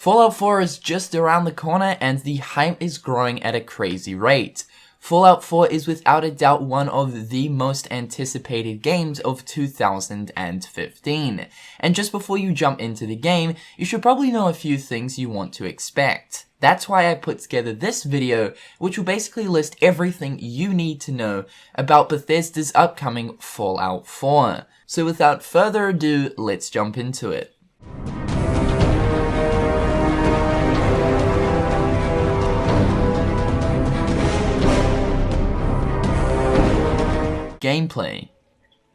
Fallout 4 is just around the corner and the hype is growing at a crazy rate. Fallout 4 is without a doubt one of the most anticipated games of 2015. And just before you jump into the game, you should probably know a few things you want to expect. That's why I put together this video, which will basically list everything you need to know about Bethesda's upcoming Fallout 4. So without further ado, let's jump into it. Gameplay.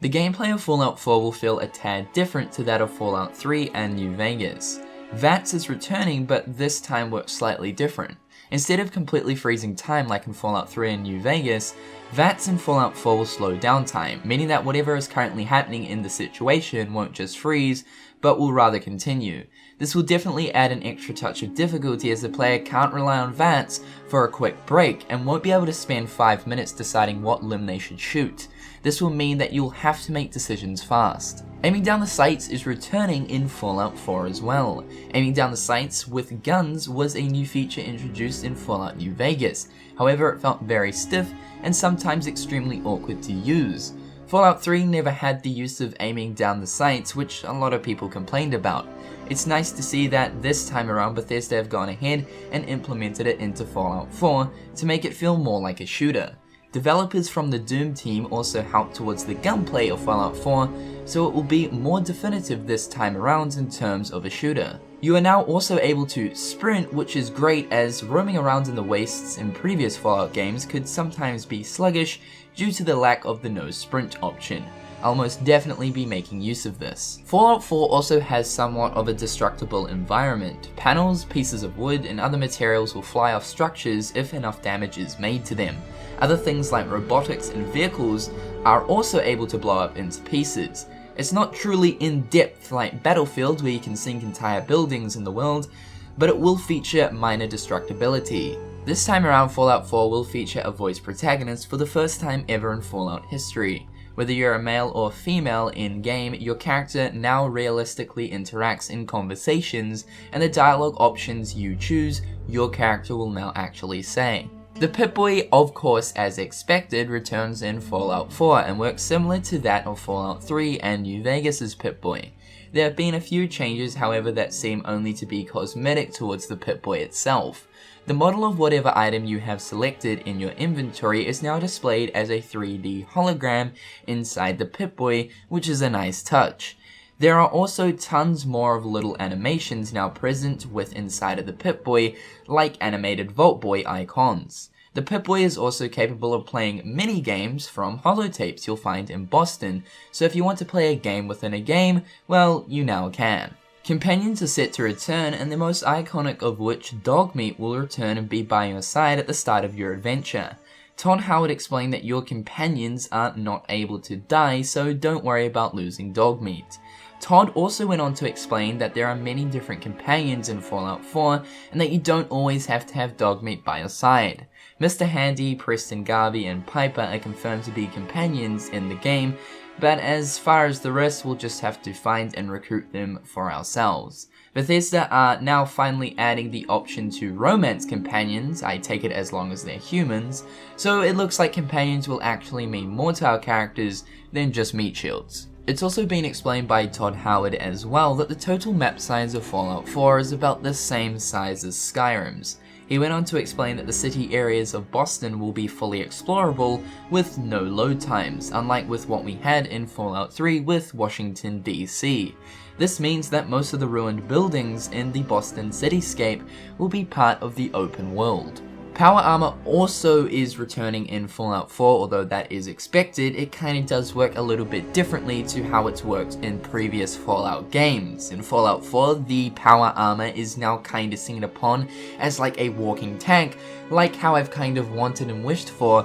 The gameplay of Fallout 4 will feel a tad different to that of Fallout 3 and New Vegas. VATS is returning, but this time works slightly different. Instead of completely freezing time like in Fallout 3 and New Vegas, VATS in Fallout 4 will slow down time, meaning that whatever is currently happening in the situation won't just freeze, but will rather continue. This will definitely add an extra touch of difficulty as the player can't rely on VATS for a quick break and won't be able to spend 5 minutes deciding what limb they should shoot. This will mean that you'll have to make decisions fast. Aiming down the sights is returning in Fallout 4 as well. Aiming down the sights with guns was a new feature introduced in Fallout New Vegas, however it felt very stiff and sometimes extremely awkward to use. Fallout 3 never had the use of aiming down the sights, which a lot of people complained about. It's nice to see that this time around Bethesda have gone ahead and implemented it into Fallout 4 to make it feel more like a shooter. Developers from the Doom team also helped towards the gunplay of Fallout 4, so it will be more definitive this time around in terms of a shooter. You are now also able to sprint, which is great as roaming around in the wastes in previous Fallout games could sometimes be sluggish due to the lack of the no sprint option. I'll most definitely be making use of this. Fallout 4 also has somewhat of a destructible environment. Panels, pieces of wood, and other materials will fly off structures if enough damage is made to them. Other things like robotics and vehicles are also able to blow up into pieces. It's not truly in-depth like Battlefield where you can sink entire buildings in the world, but it will feature minor destructibility. This time around, Fallout 4 will feature a voice protagonist for the first time ever in Fallout history. Whether you're a male or female in-game, your character now realistically interacts in conversations, and the dialogue options you choose, your character will now actually say. The Pip-Boy, of course as expected, returns in Fallout 4 and works similar to that of Fallout 3 and New Vegas' Pip-Boy. There have been a few changes, however, that seem only to be cosmetic towards the Pip-Boy itself. The model of whatever item you have selected in your inventory is now displayed as a 3D hologram inside the Pip-Boy, which is a nice touch. There are also tons more of little animations now present with inside of the Pip-Boy, like animated Vault Boy icons. The Pip-Boy is also capable of playing mini-games from holotapes you'll find in Boston, so if you want to play a game within a game, well, you now can. Companions are set to return, and the most iconic of which, Dogmeat, will return and be by your side at the start of your adventure. Todd Howard explained that your companions are not able to die, so don't worry about losing Dogmeat. Todd also went on to explain that there are many different companions in Fallout 4 and that you don't always have to have Dogmeat by your side. Mr. Handy, Preston Garvey, and Piper are confirmed to be companions in the game, but as far as the rest, we'll just have to find and recruit them for ourselves. Bethesda are now finally adding the option to romance companions, I take it as long as they're humans, so it looks like companions will actually mean more to our characters than just meat shields. It's also been explained by Todd Howard as well that the total map size of Fallout 4 is about the same size as Skyrim's. He went on to explain that the city areas of Boston will be fully explorable with no load times, unlike with what we had in Fallout 3 with Washington DC. This means that most of the ruined buildings in the Boston cityscape will be part of the open world. Power armor also is returning in Fallout 4, although that is expected. It kinda does work a little bit differently to how it's worked in previous Fallout games. In Fallout 4, the power armor is now kinda seen upon as like a walking tank, like how I've kind of wanted and wished for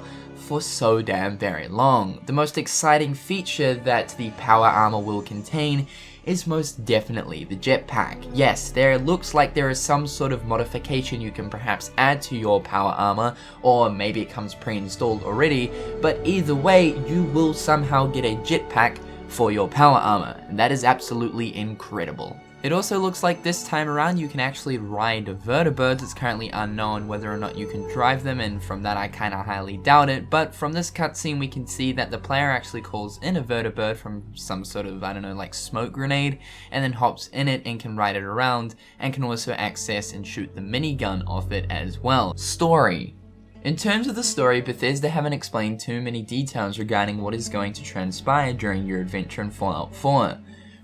so damn very long. The most exciting feature that the power armor will contain is most definitely the jetpack. Yes, there looks like there is some sort of modification you can perhaps add to your power armor, or maybe it comes pre-installed already, but either way, you will somehow get a jetpack for your power armor, and that is absolutely incredible. It also looks like this time around you can actually ride vertibirds. It's currently unknown whether or not you can drive them, and from that I kinda highly doubt it, but from this cutscene we can see that the player actually calls in a vertibird from some sort of, I don't know, like smoke grenade, and then hops in it and can ride it around, and can also access and shoot the minigun off it as well. Story. In terms of the story, Bethesda haven't explained too many details regarding what is going to transpire during your adventure in Fallout 4.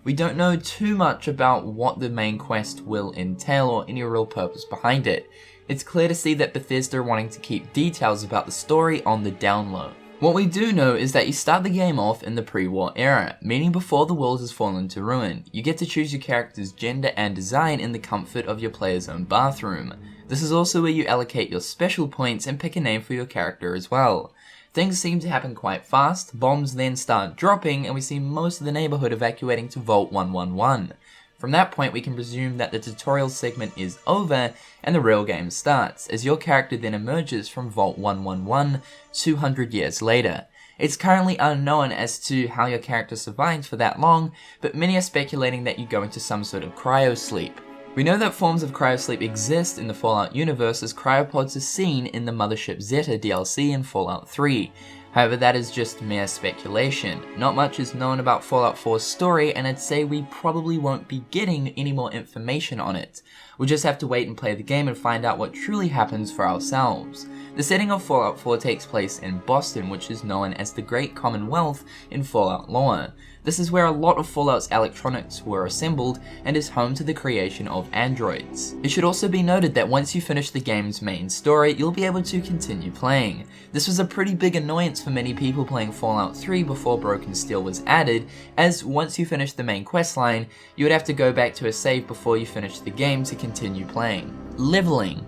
We don't know too much about what the main quest will entail or any real purpose behind it. It's clear to see that Bethesda are wanting to keep details about the story on the down low. What we do know is that you start the game off in the pre-war era, meaning before the world has fallen to ruin. You get to choose your character's gender and design in the comfort of your player's own bathroom. This is also where you allocate your special points and pick a name for your character as well. Things seem to happen quite fast, bombs then start dropping, and we see most of the neighborhood evacuating to Vault 111. From that point we can presume that the tutorial segment is over and the real game starts, as your character then emerges from Vault 111 200 years later. It's currently unknown as to how your character survives for that long, but many are speculating that you go into some sort of cryosleep. We know that forms of cryosleep exist in the Fallout universe, as cryopods are seen in the Mothership Zeta DLC in Fallout 3. However, that is just mere speculation. Not much is known about Fallout 4's story, and I'd say we probably won't be getting any more information on it. We'll just have to wait and play the game and find out what truly happens for ourselves. The setting of Fallout 4 takes place in Boston, which is known as the Great Commonwealth in Fallout lore. This is where a lot of Fallout's electronics were assembled and is home to the creation of androids. It should also be noted that once you finish the game's main story, you'll be able to continue playing. This was a pretty big annoyance for many people playing Fallout 3 before Broken Steel was added, as once you finish the main questline, you would have to go back to a save before you finish the game to continue playing. Leveling.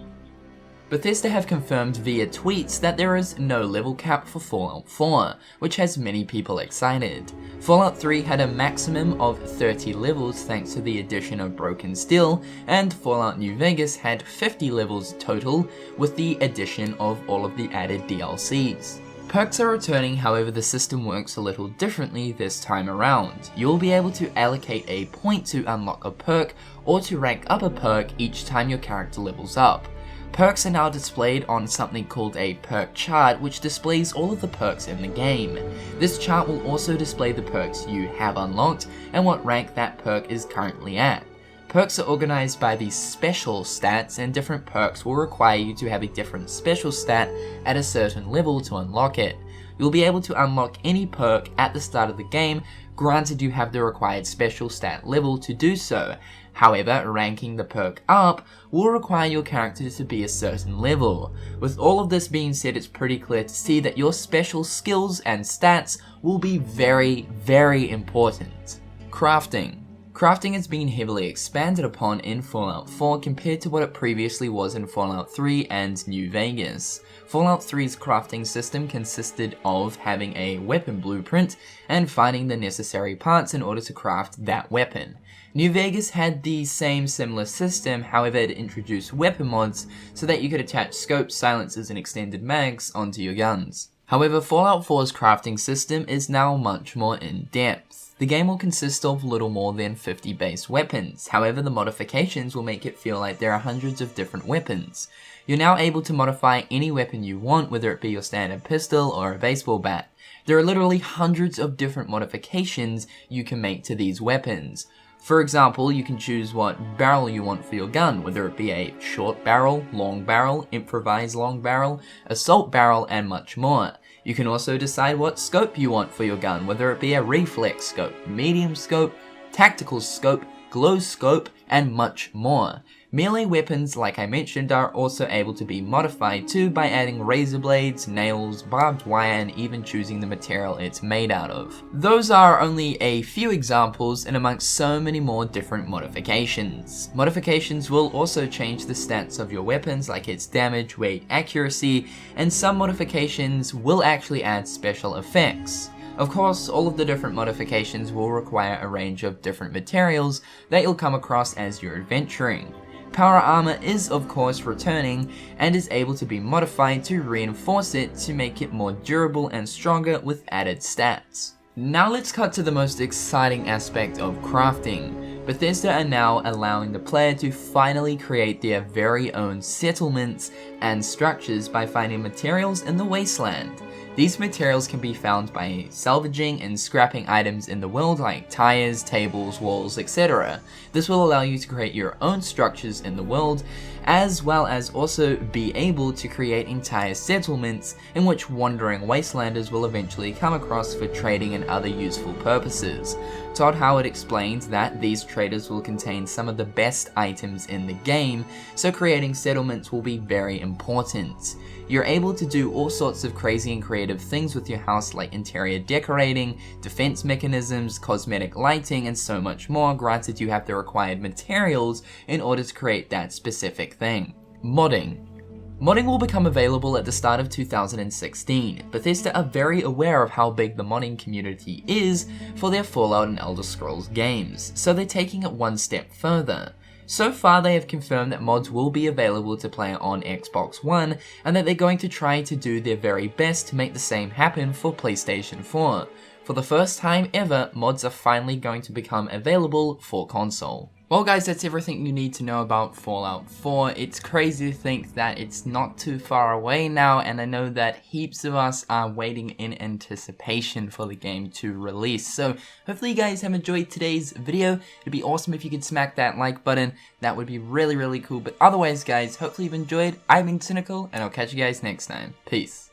Bethesda have confirmed via tweets that there is no level cap for Fallout 4, which has many people excited. Fallout 3 had a maximum of 30 levels thanks to the addition of Broken Steel, and Fallout New Vegas had 50 levels total with the addition of all of the added DLCs. Perks are returning, however the system works a little differently this time around. You'll be able to allocate a point to unlock a perk or to rank up a perk each time your character levels up. Perks are now displayed on something called a perk chart, which displays all of the perks in the game. This chart will also display the perks you have unlocked and what rank that perk is currently at. Perks are organized by these special stats, and different perks will require you to have a different special stat at a certain level to unlock it. You'll be able to unlock any perk at the start of the game, granted you have the required special stat level to do so. However, ranking the perk up will require your character to be a certain level. With all of this being said, it's pretty clear to see that your special skills and stats will be very, very important. Crafting. Crafting has been heavily expanded upon in Fallout 4 compared to what it previously was in Fallout 3 and New Vegas. Fallout 3's crafting system consisted of having a weapon blueprint and finding the necessary parts in order to craft that weapon. New Vegas had the same similar system, however it introduced weapon mods so that you could attach scopes, silencers and extended mags onto your guns. However, Fallout 4's crafting system is now much more in-depth. The game will consist of little more than 50 base weapons, however the modifications will make it feel like there are hundreds of different weapons. You're now able to modify any weapon you want, whether it be your standard pistol or a baseball bat. There are literally hundreds of different modifications you can make to these weapons. For example, you can choose what barrel you want for your gun, whether it be a short barrel, long barrel, improvised long barrel, assault barrel, and much more. You can also decide what scope you want for your gun, whether it be a reflex scope, medium scope, tactical scope, glow scope, and much more. Melee weapons, like I mentioned, are also able to be modified too by adding razor blades, nails, barbed wire, and even choosing the material it's made out of. Those are only a few examples and amongst so many more different modifications. Modifications will also change the stats of your weapons, like its damage, weight, accuracy, and some modifications will actually add special effects. Of course, all of the different modifications will require a range of different materials that you'll come across as you're adventuring. Power armor is of course returning and is able to be modified to reinforce it to make it more durable and stronger with added stats. Now let's cut to the most exciting aspect of crafting. Bethesda are now allowing the player to finally create their very own settlements and structures by finding materials in the wasteland. These materials can be found by salvaging and scrapping items in the world like tires, tables, walls, etc. This will allow you to create your own structures in the world, as well as also be able to create entire settlements in which wandering wastelanders will eventually come across for trading and other useful purposes. Todd Howard explains that these traders will contain some of the best items in the game, so creating settlements will be very important. You're able to do all sorts of crazy and creative things with your house, like interior decorating, defense mechanisms, cosmetic lighting, and so much more, granted you have the required materials in order to create that specific thing. Modding. Modding will become available at the start of 2016. Bethesda are very aware of how big the modding community is for their Fallout and Elder Scrolls games, so they're taking it one step further. So far they have confirmed that mods will be available to play on Xbox One, and that they're going to try to do their very best to make the same happen for PlayStation 4. For the first time ever, mods are finally going to become available for console. Well guys, that's everything you need to know about Fallout 4. It's crazy to think that it's not too far away now, and I know that heaps of us are waiting in anticipation for the game to release. So hopefully you guys have enjoyed today's video. It'd be awesome if you could smack that like button. That would be really cool. But otherwise guys, hopefully you've enjoyed. I've been Cynnnical, and I'll catch you guys next time. Peace.